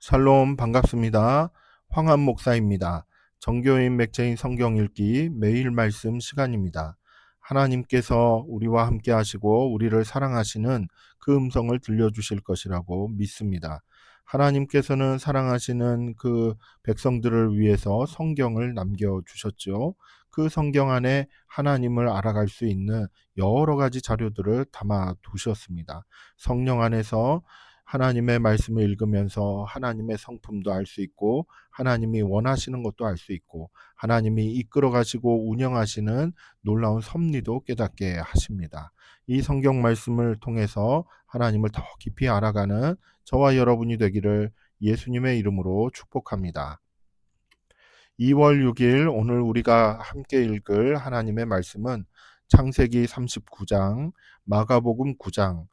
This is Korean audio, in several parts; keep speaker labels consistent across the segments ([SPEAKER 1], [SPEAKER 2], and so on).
[SPEAKER 1] 샬롬 반갑습니다. 황한 목사입니다. 정교인 맥체인 성경 읽기 매일 말씀 시간입니다. 하나님께서 우리와 함께 하시고 우리를 사랑하시는 그 음성을 들려주실 것이라고 믿습니다. 하나님께서는 사랑하시는 그 백성들을 위해서 성경을 남겨주셨죠. 그 성경 안에 하나님을 알아갈 수 있는 여러 가지 자료들을 담아 두셨습니다. 성령 안에서 하나님의 말씀을 읽으면서 하나님의 성품도 알 수 있고 하나님이 원하시는 것도 알 수 있고 하나님이 이끌어 가시고 운영하시는 놀라운 섭리도 깨닫게 하십니다. 이 성경 말씀을 통해서 하나님을 더 깊이 알아가는 저와 여러분이 되기를 예수님의 이름으로 축복합니다. 2월 6일 오늘 우리가 함께 읽을 하나님의 말씀은 창세기 39장, 마가복음 9장,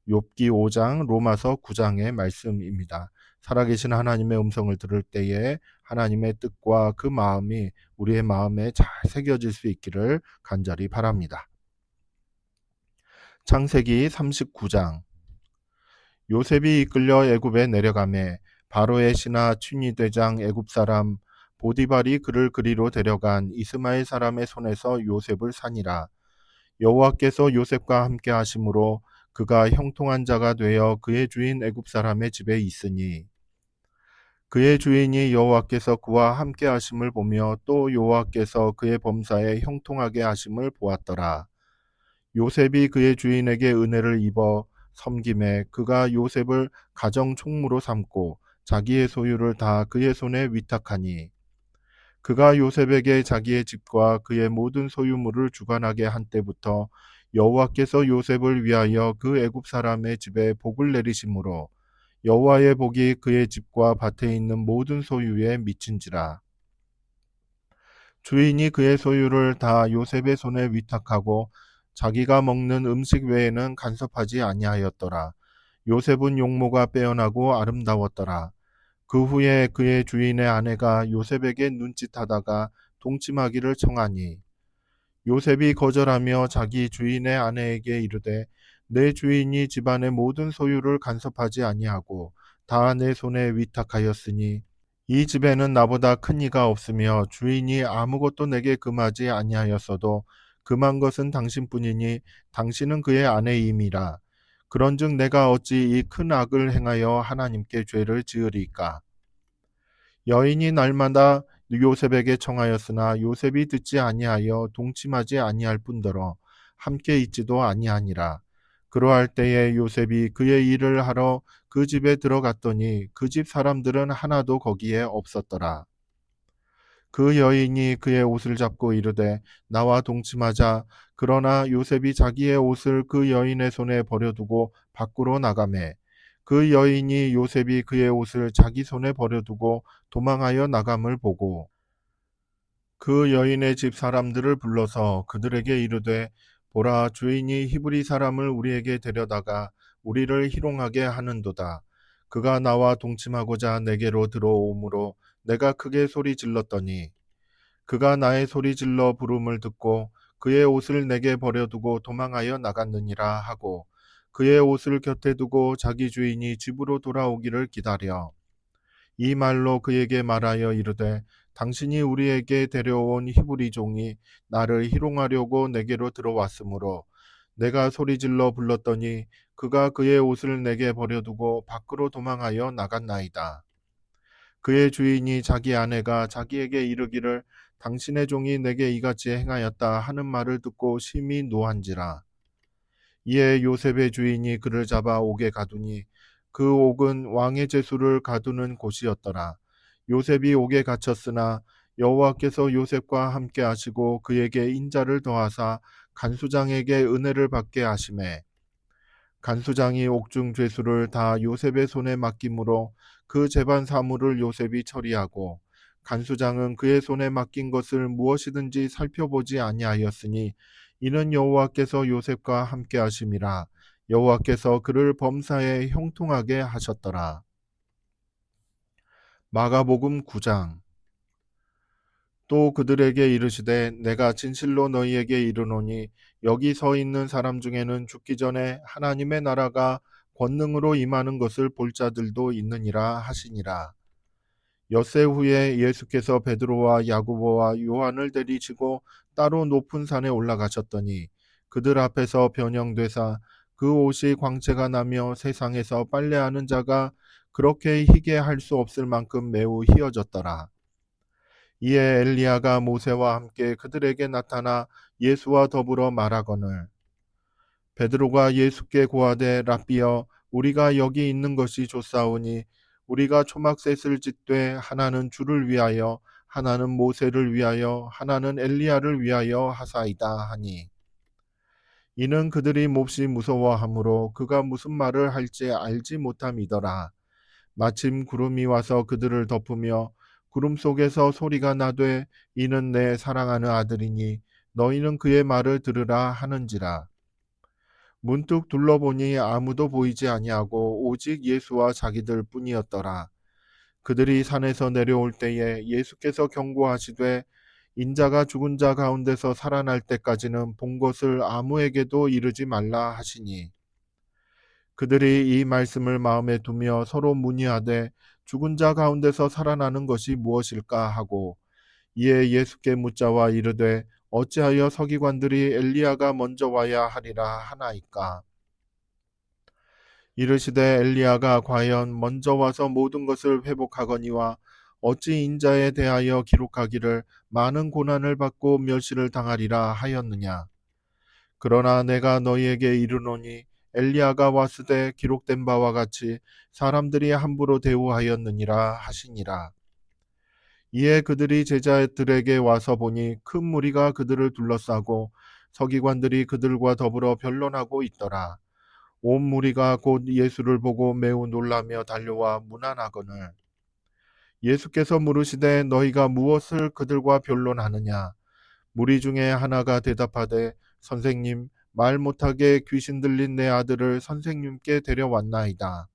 [SPEAKER 1] 욥기 5장, 로마서 9장의 말씀입니다. 살아계신 하나님의 음성을 들을 때에 하나님의 뜻과 그 마음이 우리의 마음에 잘 새겨질 수 있기를 간절히 바랍니다. 창세기 39장. 요셉이 이끌려 애굽에 내려가매 바로의 신하 춘이대장 애굽 사람 보디발이 그를 그리로 데려간 이스마엘 사람의 손에서 요셉을 산이라. 여호와께서 요셉과 함께 하심으로 그가 형통한 자가 되어 그의 주인 애굽 사람의 집에 있으니 그의 주인이 여호와께서 그와 함께 하심을 보며 또 여호와께서 그의 범사에 형통하게 하심을 보았더라. 요셉이 그의 주인에게 은혜를 입어 섬김에 그가 요셉을 가정 총무로 삼고 자기의 소유를 다 그의 손에 위탁하니 그가 요셉에게 자기의 집과 그의 모든 소유물을 주관하게 한 때부터 여호와께서 요셉을 위하여 그 애굽 사람의 집에 복을 내리심으로 여호와의 복이 그의 집과 밭에 있는 모든 소유에 미친지라. 주인이 그의 소유를 다 요셉의 손에 위탁하고 자기가 먹는 음식 외에는 간섭하지 아니하였더라. 요셉은 용모가 빼어나고 아름다웠더라. 그 후에 그의 주인의 아내가 요셉에게 눈짓하다가 동침하기를 청하니 요셉이 거절하며 자기 주인의 아내에게 이르되 내 주인이 집안의 모든 소유를 간섭하지 아니하고 다 내 손에 위탁하였으니 이 집에는 나보다 큰 이가 없으며 주인이 아무것도 내게 금하지 아니하였어도 금한 것은 당신뿐이니 당신은 그의 아내임이라. 그런즉 내가 어찌 이 큰 악을 행하여 하나님께 죄를 지으리까. 여인이 날마다 요셉에게 청하였으나 요셉이 듣지 아니하여 동침하지 아니할 뿐더러 함께 있지도 아니하니라. 그러할 때에 요셉이 그의 일을 하러 그 집에 들어갔더니 그 집 사람들은 하나도 거기에 없었더라. 그 여인이 그의 옷을 잡고 이르되 나와 동침하자. 그러나 요셉이 자기의 옷을 그 여인의 손에 버려두고 밖으로 나가매 그 여인이 요셉이 그의 옷을 자기 손에 버려두고 도망하여 나감을 보고 그 여인의 집 사람들을 불러서 그들에게 이르되 보라, 주인이 히브리 사람을 우리에게 데려다가 우리를 희롱하게 하는도다. 그가 나와 동침하고자 내게로 들어오므로 내가 크게 소리 질렀더니 그가 나의 소리 질러 부름을 듣고 그의 옷을 내게 버려두고 도망하여 나갔느니라 하고 그의 옷을 곁에 두고 자기 주인이 집으로 돌아오기를 기다려 이 말로 그에게 말하여 이르되 당신이 우리에게 데려온 히브리 종이 나를 희롱하려고 내게로 들어왔으므로 내가 소리질러 불렀더니 그가 그의 옷을 내게 버려두고 밖으로 도망하여 나갔나이다. 그의 주인이 자기 아내가 자기에게 이르기를 당신의 종이 내게 이같이 행하였다 하는 말을 듣고 심히 노한지라. 이에 요셉의 주인이 그를 잡아 옥에 가두니 그 옥은 왕의 제수를 가두는 곳이었더라. 요셉이 옥에 갇혔으나 여호와께서 요셉과 함께 하시고 그에게 인자를 더하사 간수장에게 은혜를 받게 하시매 간수장이 옥중 죄수를 다 요셉의 손에 맡김으로 그 재반 사물을 요셉이 처리하고 간수장은 그의 손에 맡긴 것을 무엇이든지 살펴보지 아니하였으니 이는 여호와께서 요셉과 함께 하심이라. 여호와께서 그를 범사에 형통하게 하셨더라. 마가복음 9장. 또 그들에게 이르시되 내가 진실로 너희에게 이르노니 여기 서 있는 사람 중에는 죽기 전에 하나님의 나라가 권능으로 임하는 것을 볼 자들도 있느니라 하시니라. 엿새 후에 예수께서 베드로와 야고보와 요한을 데리시고 따로 높은 산에 올라가셨더니 그들 앞에서 변형되사 그 옷이 광채가 나며 세상에서 빨래하는 자가 그렇게 희게 할 수 없을 만큼 매우 희어졌더라. 이에 엘리야가 모세와 함께 그들에게 나타나 예수와 더불어 말하거늘 베드로가 예수께 고하되 랍비여 우리가 여기 있는 것이 좋사오니 우리가 초막셋을 짓되 하나는 주를 위하여 하나는 모세를 위하여 하나는 엘리야를 위하여 하사이다 하니 이는 그들이 몹시 무서워하므로 그가 무슨 말을 할지 알지 못함이더라. 마침 구름이 와서 그들을 덮으며 구름 속에서 소리가 나되 이는 내 사랑하는 아들이니 너희는 그의 말을 들으라 하는지라. 문득 둘러보니 아무도 보이지 아니하고 오직 예수와 자기들 뿐이었더라. 그들이 산에서 내려올 때에 예수께서 경고하시되 인자가 죽은 자 가운데서 살아날 때까지는 본 것을 아무에게도 이르지 말라 하시니 그들이 이 말씀을 마음에 두며 서로 문의하되 죽은 자 가운데서 살아나는 것이 무엇일까 하고 이에 예수께 묻자와 이르되 어찌하여 서기관들이 엘리야가 먼저 와야 하리라 하나이까. 이르시되 엘리야가 과연 먼저 와서 모든 것을 회복하거니와 어찌 인자에 대하여 기록하기를 많은 고난을 받고 멸시를 당하리라 하였느냐. 그러나 내가 너희에게 이르노니 엘리야가 왔으되 기록된 바와 같이 사람들이 함부로 대우하였느니라 하시니라. 이에 그들이 제자들에게 와서 보니 큰 무리가 그들을 둘러싸고 서기관들이 그들과 더불어 변론하고 있더라. 온 무리가 곧 예수를 보고 매우 놀라며 달려와 문안하거늘 예수께서 물으시되 너희가 무엇을 그들과 변론하느냐. 무리 중에 하나가 대답하되 선생님 말 못하게 귀신 들린 내 아들을 선생님께 데려왔나이다.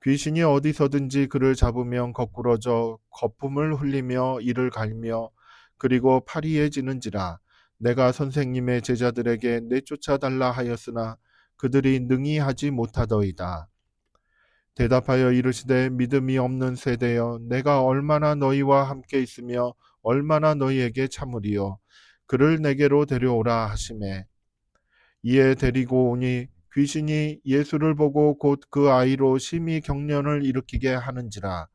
[SPEAKER 1] 귀신이 어디서든지 그를 잡으면 거꾸러져 거품을 흘리며 이를 갈며 그리고 파리해지는지라. 내가 선생님의 제자들에게 내쫓아 달라 하였으나 그들이 능히 하지 못하더이다. 대답하여 이르시되 믿음이 없는 세대여 내가 얼마나 너희와 함께 있으며 얼마나 너희에게 참으리요. 그를 내게로 데려오라 하시매 이에 데리고 오니 귀신이 예수를 보고 곧 그 아이로 심히 경련을 일으키게 하는지라.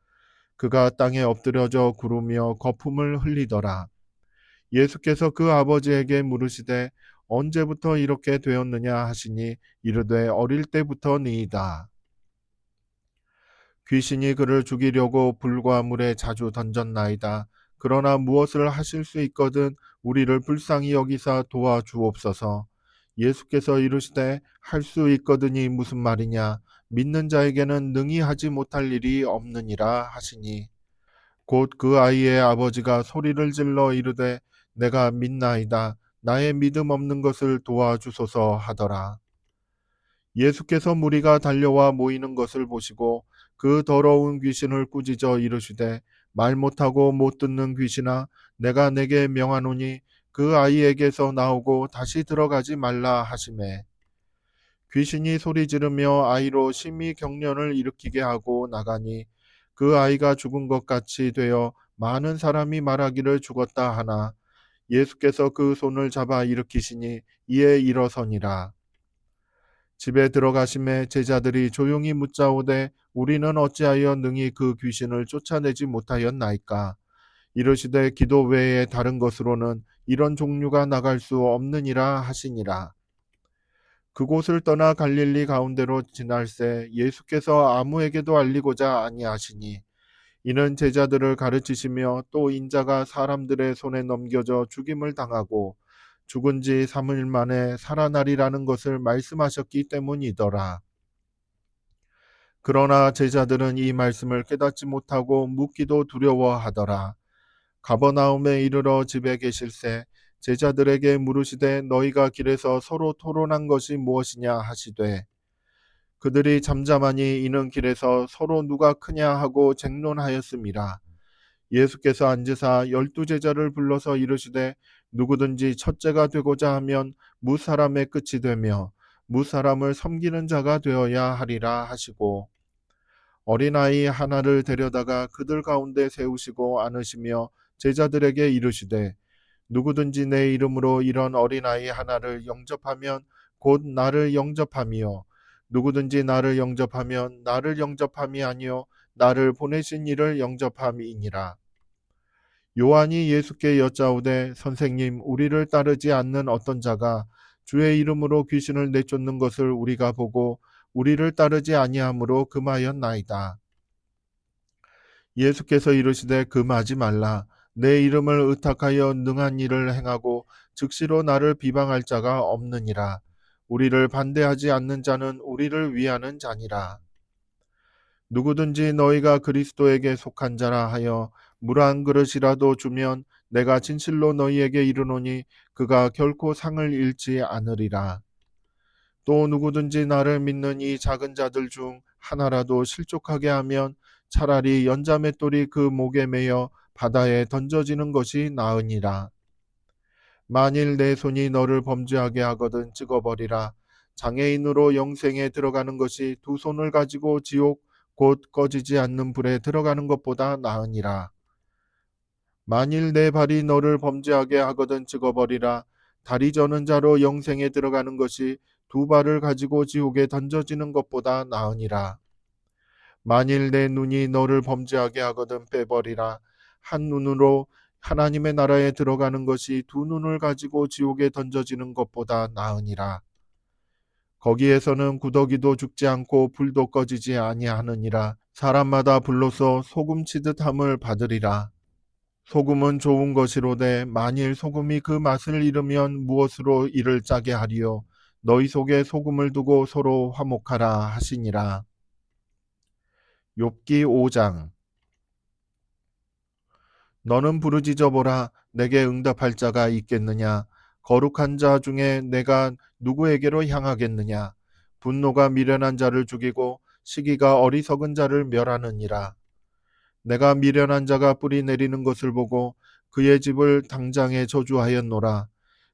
[SPEAKER 1] 그가 땅에 엎드려져 구르며 거품을 흘리더라. 예수께서 그 아버지에게 물으시되 언제부터 이렇게 되었느냐 하시니 이르되 어릴 때부터니이다. 귀신이 그를 죽이려고 불과 물에 자주 던졌나이다. 그러나 무엇을 하실 수 있거든 우리를 불쌍히 여기사 도와주옵소서. 예수께서 이르시되 할 수 있거든이 무슨 말이냐. 믿는 자에게는 능히 하지 못할 일이 없느니라 하시니 곧 그 아이의 아버지가 소리를 질러 이르되 내가 믿나이다. 나의 믿음 없는 것을 도와주소서 하더라. 예수께서 무리가 달려와 모이는 것을 보시고 그 더러운 귀신을 꾸짖어 이르시되 말 못하고 못 듣는 귀신아 내가 내게 명하노니 그 아이에게서 나오고 다시 들어가지 말라 하시매 귀신이 소리 지르며 아이로 심히 경련을 일으키게 하고 나가니 그 아이가 죽은 것 같이 되어 많은 사람이 말하기를 죽었다 하나 예수께서 그 손을 잡아 일으키시니 이에 일어서니라. 집에 들어가심에 제자들이 조용히 묻자오되 우리는 어찌하여 능히 그 귀신을 쫓아내지 못하였나이까. 이르시되 기도 외에 다른 것으로는 이런 종류가 나갈 수 없느니라 하시니라. 그곳을 떠나 갈릴리 가운데로 지날새 예수께서 아무에게도 알리고자 아니하시니 이는 제자들을 가르치시며 또 인자가 사람들의 손에 넘겨져 죽임을 당하고 죽은 지 3일 만에 살아나리라는 것을 말씀하셨기 때문이더라. 그러나 제자들은 이 말씀을 깨닫지 못하고 묻기도 두려워하더라. 가버나움에 이르러 집에 계실새 제자들에게 물으시되 너희가 길에서 서로 토론한 것이 무엇이냐 하시되 그들이 잠잠하니 이는 길에서 서로 누가 크냐 하고 쟁론하였음이라. 예수께서 앉으사 12 제자를 불러서 이르시되 누구든지 첫째가 되고자 하면 무사람의 끝이 되며 무사람을 섬기는 자가 되어야 하리라 하시고 어린아이 하나를 데려다가 그들 가운데 세우시고 안으시며 제자들에게 이르시되 누구든지 내 이름으로 이런 어린아이 하나를 영접하면 곧 나를 영접함이요 누구든지 나를 영접하면 나를 영접함이 아니요 나를 보내신 이를 영접함이니라. 요한이 예수께 여짜오되 선생님 우리를 따르지 않는 어떤 자가 주의 이름으로 귀신을 내쫓는 것을 우리가 보고 우리를 따르지 아니하므로 금하였나이다. 예수께서 이르시되 금하지 말라. 내 이름을 의탁하여 능한 일을 행하고 즉시로 나를 비방할 자가 없느니라. 우리를 반대하지 않는 자는 우리를 위하는 자니라. 누구든지 너희가 그리스도에게 속한 자라 하여 물 한 그릇이라도 주면 내가 진실로 너희에게 이르노니 그가 결코 상을 잃지 않으리라. 또 누구든지 나를 믿는 이 작은 자들 중 하나라도 실족하게 하면 차라리 연자맷돌이 그 목에 매여 바다에 던져지는 것이 나으니라. 만일 내 손이 너를 범죄하게 하거든 찍어버리라. 장애인으로 영생에 들어가는 것이 두 손을 가지고 지옥 곧 꺼지지 않는 불에 들어가는 것보다 나으니라. 만일 내 발이 너를 범죄하게 하거든 찍어버리라. 다리 저는 자로 영생에 들어가는 것이 두 발을 가지고 지옥에 던져지는 것보다 나으니라. 만일 내 눈이 너를 범죄하게 하거든 빼버리라. 한 눈으로 하나님의 나라에 들어가는 것이 두 눈을 가지고 지옥에 던져지는 것보다 나으니라. 거기에서는 구더기도 죽지 않고 불도 꺼지지 아니하느니라. 사람마다 불로서 소금 치듯 함을 받으리라. 소금은 좋은 것이로되 만일 소금이 그 맛을 잃으면 무엇으로 이를 짜게 하리요. 너희 속에 소금을 두고 서로 화목하라 하시니라. 욥기 5장. 너는 부르짖어 보라. 내게 응답할 자가 있겠느냐. 거룩한 자 중에 내가 누구에게로 향하겠느냐. 분노가 미련한 자를 죽이고 시기가 어리석은 자를 멸하느니라. 내가 미련한 자가 뿌리 내리는 것을 보고 그의 집을 당장에 저주하였노라.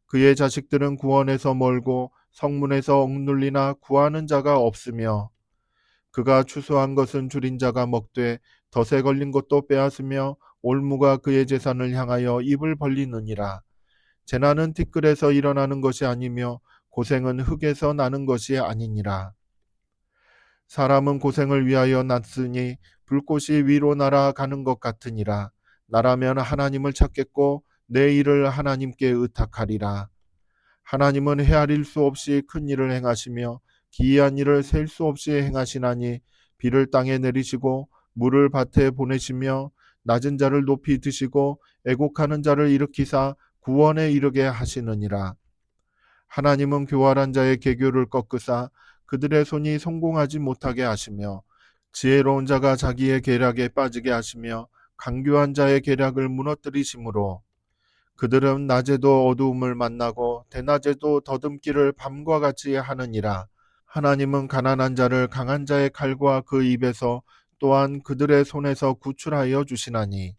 [SPEAKER 1] 그의 자식들은 구원에서 멀고 성문에서 억눌리나 구하는 자가 없으며 그가 추수한 것은 줄인 자가 먹되 덫에 걸린 것도 빼앗으며 올무가 그의 재산을 향하여 입을 벌리느니라. 재난은 티끌에서 일어나는 것이 아니며 고생은 흙에서 나는 것이 아니니라. 사람은 고생을 위하여 났으니 불꽃이 위로 날아가는 것 같으니라. 나라면 하나님을 찾겠고 내 일을 하나님께 의탁하리라. 하나님은 헤아릴 수 없이 큰 일을 행하시며 기이한 일을 셀 수 없이 행하시나니 비를 땅에 내리시고 물을 밭에 보내시며 낮은 자를 높이 드시고 애곡하는 자를 일으키사 구원에 이르게 하시느니라. 하나님은 교활한 자의 계교를 꺾으사 그들의 손이 성공하지 못하게 하시며 지혜로운 자가 자기의 계략에 빠지게 하시며 강교한 자의 계략을 무너뜨리심으로 그들은 낮에도 어두움을 만나고 대낮에도 더듬기를 밤과 같이 하느니라. 하나님은 가난한 자를 강한 자의 칼과 그 입에서 또한 그들의 손에서 구출하여 주시나니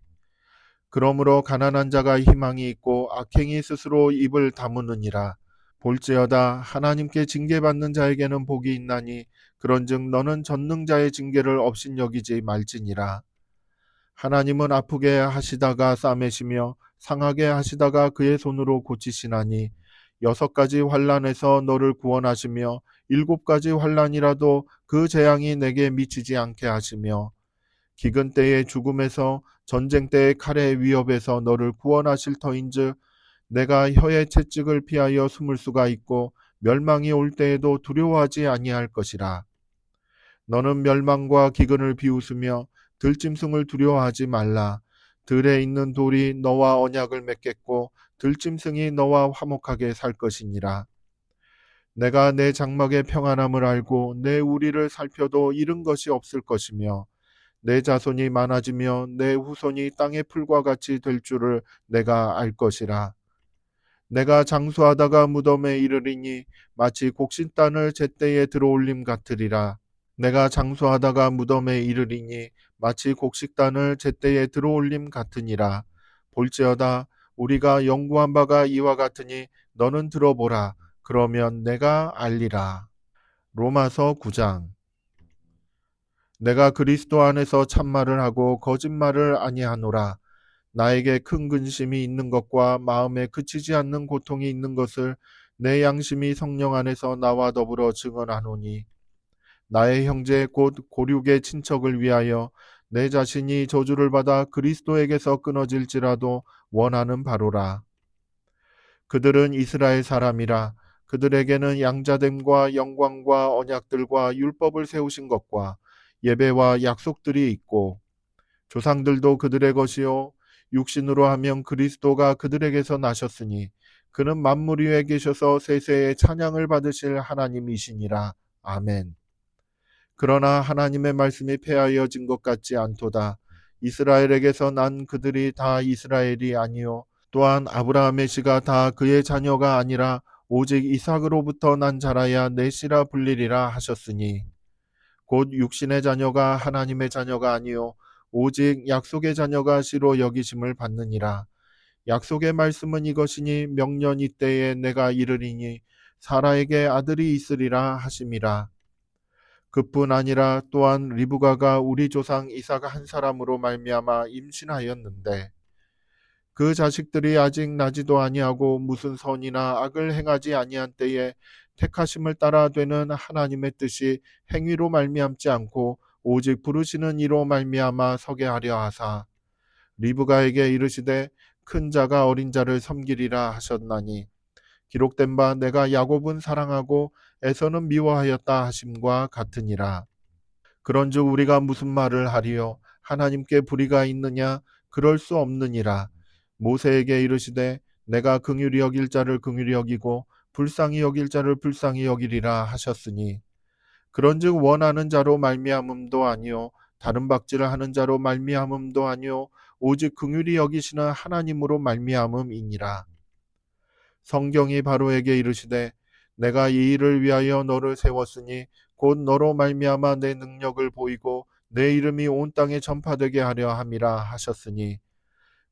[SPEAKER 1] 그러므로 가난한 자가 희망이 있고 악행이 스스로 입을 다무느니라. 볼지어다 하나님께 징계받는 자에게는 복이 있나니 그런즉 너는 전능자의 징계를 업신여기지 말지니라. 하나님은 아프게 하시다가 싸매시며 상하게 하시다가 그의 손으로 고치시나니 6가지 환난에서 너를 구원하시며 7가지 환난이라도 그 재앙이 내게 미치지 않게 하시며 기근 때의 죽음에서 전쟁 때의 칼의 위협에서 너를 구원하실 터인즉 내가 혀의 채찍을 피하여 숨을 수가 있고 멸망이 올 때에도 두려워하지 아니할 것이라. 너는 멸망과 기근을 비웃으며 들짐승을 두려워하지 말라. 들에 있는 돌이 너와 언약을 맺겠고 들짐승이 너와 화목하게 살 것이니라. 내가 내 장막의 평안함을 알고 내 우리를 살펴도 잃은 것이 없을 것이며 내 자손이 많아지며 내 후손이 땅의 풀과 같이 될 줄을 내가 알 것이라. 내가 장수하다가 무덤에 이르리니 마치 곡식단을 제때에 들어올림 같으리라. 내가 장수하다가 무덤에 이르리니 마치 곡식단을 제때에 들어올림 같으니라. 볼지어다 우리가 연구한 바가 이와 같으니 너는 들어보라. 그러면 내가 알리라. 로마서 9장. 내가 그리스도 안에서 참말을 하고 거짓말을 아니하노라. 나에게 큰 근심이 있는 것과 마음에 그치지 않는 고통이 있는 것을 내 양심이 성령 안에서 나와 더불어 증언하노니, 나의 형제 곧 고륙의 친척을 위하여 내 자신이 저주를 받아 그리스도에게서 끊어질지라도 원하는 바로라. 그들은 이스라엘 사람이라. 그들에게는 양자됨과 영광과 언약들과 율법을 세우신 것과 예배와 약속들이 있고, 조상들도 그들의 것이요 육신으로 하면 그리스도가 그들에게서 나셨으니 그는 만물 위에 계셔서 세세의 찬양을 받으실 하나님이시니라. 아멘. 그러나 하나님의 말씀이 폐하여진 것 같지 않도다. 이스라엘에게서 난 그들이 다 이스라엘이 아니요 또한 아브라함의 씨가 다 그의 자녀가 아니라 오직 이삭으로부터 난 자라야 내 씨라 불리리라 하셨으니, 곧 육신의 자녀가 하나님의 자녀가 아니요 오직 약속의 자녀가 씨로 여기심을 받느니라. 약속의 말씀은 이것이니, 명년 이때에 내가 이르리니 사라에게 아들이 있으리라 하심이라. 그뿐 아니라 또한 리브가가 우리 조상 이삭 한 사람으로 말미암아 임신하였는데, 그 자식들이 아직 나지도 아니하고 무슨 선이나 악을 행하지 아니한 때에 택하심을 따라 되는 하나님의 뜻이 행위로 말미암지 않고 오직 부르시는 이로 말미암아 서게 하려 하사, 리브가에게 이르시되 큰 자가 어린 자를 섬기리라 하셨나니, 기록된 바 내가 야곱은 사랑하고 에서는 미워하였다 하심과 같으니라. 그런즉 우리가 무슨 말을 하리요? 하나님께 불의가 있느냐? 그럴 수 없느니라. 모세에게 이르시되 내가 긍휼히 여길 자를 긍휼히 여기고 불쌍히 여길 자를 불쌍히 여기리라 하셨으니, 그런즉 원하는 자로 말미암음도 아니요 다른 박질을 하는 자로 말미암음도 아니요 오직 긍휼히 여기시는 하나님으로 말미암음이니라. 성경이 바로에게 이르시되 내가 이 일을 위하여 너를 세웠으니 곧 너로 말미암아 내 능력을 보이고 내 이름이 온 땅에 전파되게 하려 함이라 하셨으니,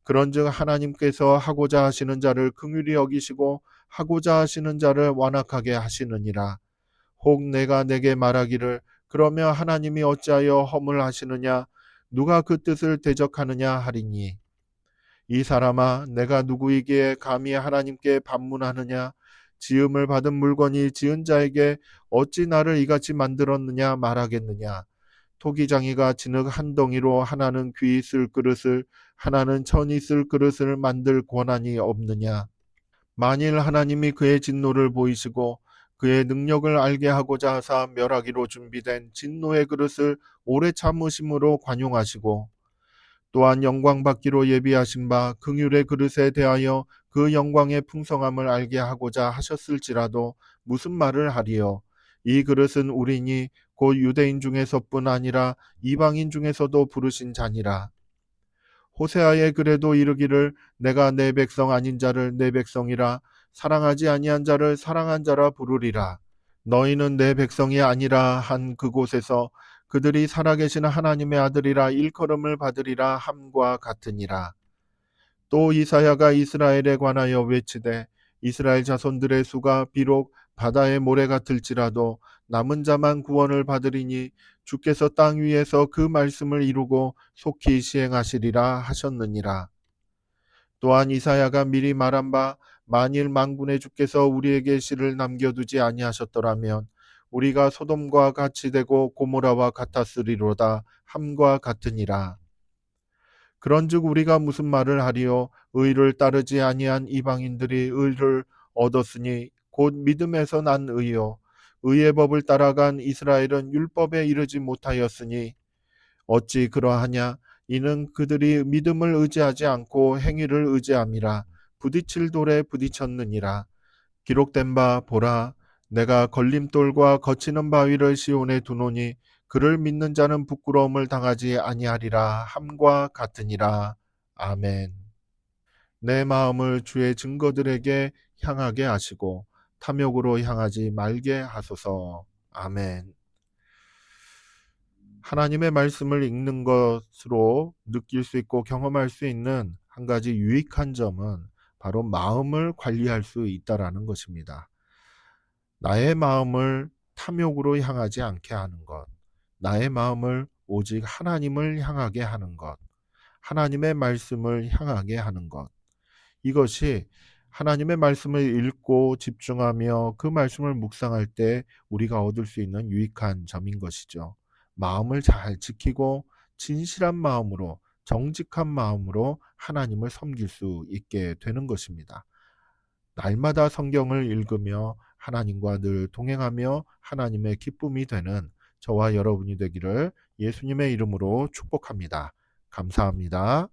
[SPEAKER 1] 그런즉 하나님께서 하고자 하시는 자를 긍휼히 여기시고 하고자 하시는 자를 완악하게 하시느니라. 혹 내가 내게 말하기를 그러면 하나님이 어찌하여 허물 하시느냐, 누가 그 뜻을 대적하느냐 하리니, 이 사람아 내가 누구이기에 감히 하나님께 반문하느냐, 지음을 받은 물건이 지은 자에게 어찌 나를 이같이 만들었느냐 말하겠느냐. 토기장이가 진흙 한 덩이로 하나는 귀 쓸 그릇을 하나는 천이 쓸 그릇을 만들 권한이 없느냐. 만일 하나님이 그의 진노를 보이시고 그의 능력을 알게 하고자 하사 멸하기로 준비된 진노의 그릇을 오래 참으심으로 관용하시고, 또한 영광 받기로 예비하신 바 긍휼의 그릇에 대하여 그 영광의 풍성함을 알게 하고자 하셨을지라도 무슨 말을 하리요? 이 그릇은 우리니 곧 유대인 중에서뿐 아니라 이방인 중에서도 부르신 자니라. 호세아의 글에도 이르기를 내가 내 백성 아닌 자를 내 백성이라 사랑하지 아니한 자를 사랑한 자라 부르리라. 너희는 내 백성이 아니라 한 그곳에서 그들이 살아계신 하나님의 아들이라 일컬음을 받으리라 함과 같으니라. 또 이사야가 이스라엘에 관하여 외치되 이스라엘 자손들의 수가 비록 바다의 모래 같을지라도 남은 자만 구원을 받으리니 주께서 땅 위에서 그 말씀을 이루고 속히 시행하시리라 하셨느니라. 또한 이사야가 미리 말한 바 만일 만군의 주께서 우리에게 씨를 남겨두지 아니하셨더라면 우리가 소돔과 같이 되고 고모라와 같았으리로다 함과 같으니라. 그런즉 우리가 무슨 말을 하리요? 의를 따르지 아니한 이방인들이 의를 얻었으니 곧 믿음에서 난 의요, 의의 법을 따라간 이스라엘은 율법에 이르지 못하였으니 어찌 그러하냐? 이는 그들이 믿음을 의지하지 않고 행위를 의지함이라. 부딪힐 돌에 부딪혔느니라. 기록된 바 보라, 내가 걸림돌과 거치는 바위를 시온에 두노니 그를 믿는 자는 부끄러움을 당하지 아니하리라 함과 같으니라. 아멘. 내 마음을 주의 증거들에게 향하게 하시고 탐욕으로 향하지 말게 하소서. 아멘. 하나님의 말씀을 읽는 것으로 느낄 수 있고 경험할 수 있는 한 가지 유익한 점은 바로 마음을 관리할 수 있다라는 것입니다. 나의 마음을 탐욕으로 향하지 않게 하는 것, 나의 마음을 오직 하나님을 향하게 하는 것, 하나님의 말씀을 향하게 하는 것. 이것이 하나님의 말씀을 읽고 집중하며 그 말씀을 묵상할 때 우리가 얻을 수 있는 유익한 점인 것이죠. 마음을 잘 지키고 진실한 마음으로, 정직한 마음으로 하나님을 섬길 수 있게 되는 것입니다. 날마다 성경을 읽으며 하나님과 늘 동행하며 하나님의 기쁨이 되는 저와 여러분이 되기를 예수님의 이름으로 축복합니다. 감사합니다.